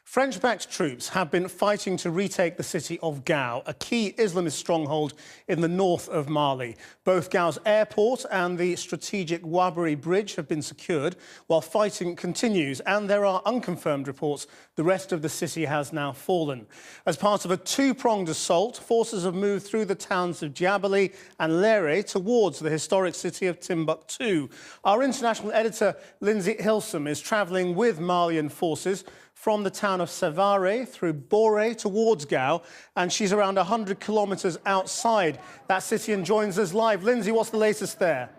French-backed troops have been fighting to retake the city of Gao, a key Islamist stronghold in the north of Mali. Both Gao's airport and the strategic Ouabari bridge have been secured, while fighting continues, and there are unconfirmed reports the rest of the city has now fallen. As part of a two-pronged assault, forces have moved through the towns of Djabali and Lere towards the historic city of Timbuktu. Our international editor, Lindsey Hilsum, is travelling with Malian forces from the town of Sevare through Bore towards Gao, and she's around 100 kilometres outside that city and joins us live. Lindsey, what's the latest there?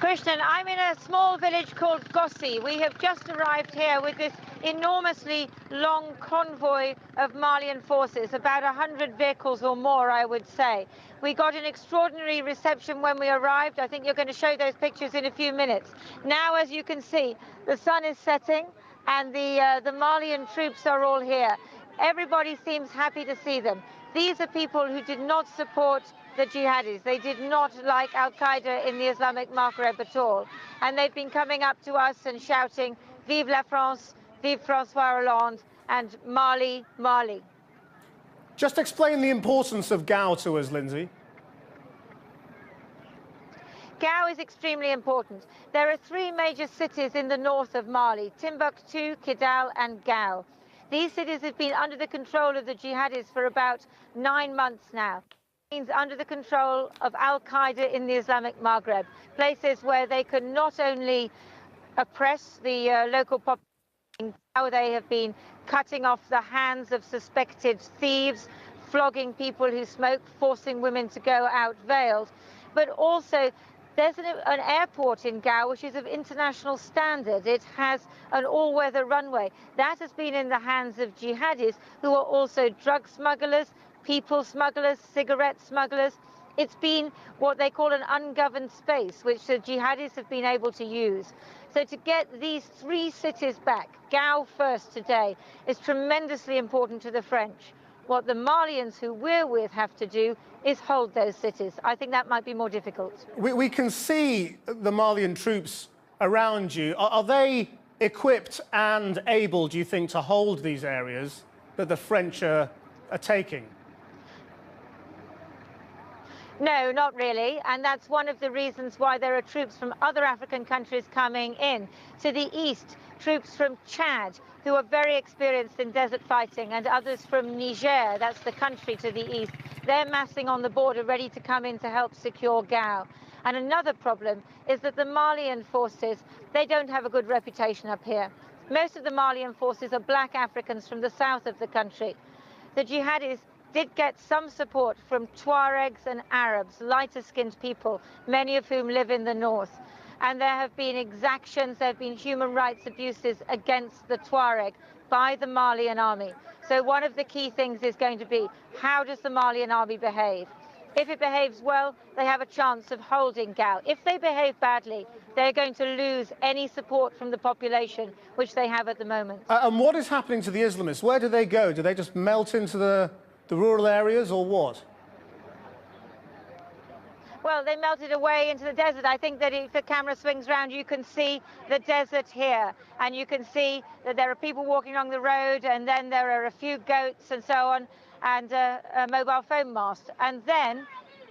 Christian, I'm in a small village called Gossi. We have just arrived here with this enormously long convoy of Malian forces, about 100 vehicles or more, I would say. We got an extraordinary reception when we arrived. I think you're going to show those pictures in a few minutes. Now, as you can see, the sun is setting and the Malian troops are all here. Everybody seems happy to see them. These are people who did not support the jihadis. They did not like Al-Qaeda in the Islamic Maghreb at all. And they've been coming up to us and shouting, "Vive la France, vive François Hollande, and Mali, Mali." Just explain the importance of Gao to us, Lindsey. Gao is extremely important. There are three major cities in the north of Mali: Timbuktu, Kidal, and Gao. These cities have been under the control of the jihadis for about 9 months now. Means under the control of Al-Qaeda in the Islamic Maghreb, places where they can not only oppress the local population, how they have been cutting off the hands of suspected thieves, flogging people who smoke, forcing women to go out veiled, but also there's an airport in Gao which is of international standard. It has an all-weather runway. That has been in the hands of jihadis who are also drug smugglers, people smugglers, cigarette smugglers. It's been what they call an ungoverned space, which the jihadis have been able to use. So to get these three cities back, Gao first today, is tremendously important to the French. What the Malians who we're with have to do is hold those cities. I think that might be more difficult. We can see the Malian troops around you. Are they equipped and able, do you think, to hold these areas that the French are taking? No, not really, and that's one of the reasons why there are troops from other African countries coming in. To the east, troops from Chad, who are very experienced in desert fighting, and others from Niger, that's the country to the east. They're massing on the border, ready to come in to help secure Gao. And another problem is that the Malian forces, they don't have a good reputation up here. Most of the Malian forces are black Africans from the south of the country. The jihadis did get some support from Tuaregs and Arabs, lighter-skinned people, many of whom live in the north. And there have been exactions, there have been human rights abuses against the Tuareg by the Malian army. So one of the key things is going to be, how does the Malian army behave? If it behaves well, they have a chance of holding Gao. If they behave badly, they're going to lose any support from the population, which they have at the moment. And what is happening to the Islamists? Where do they go? Do they just melt into the rural areas, or what? Well, they melted away into the desert. I think that if the camera swings around, you can see the desert here. And you can see that there are people walking along the road, and then there are a few goats and so on, and a mobile phone mast. And then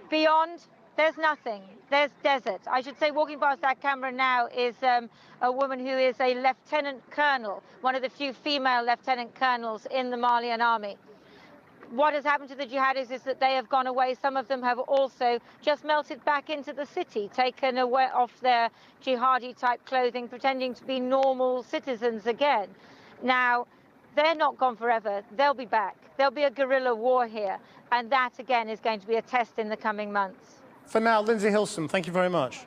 beyond, there's nothing. There's desert. I should say walking past that camera now is a woman who is a lieutenant colonel, one of the few female lieutenant colonels in the Malian army. What has happened to the jihadis is that they have gone away. Some of them have also just melted back into the city, taken away off their jihadi-type clothing, pretending to be normal citizens again. Now, they're not gone forever. They'll be back. There'll be a guerrilla war here, and that, again, is going to be a test in the coming months. For now, Lindsey Hilsum, thank you very much.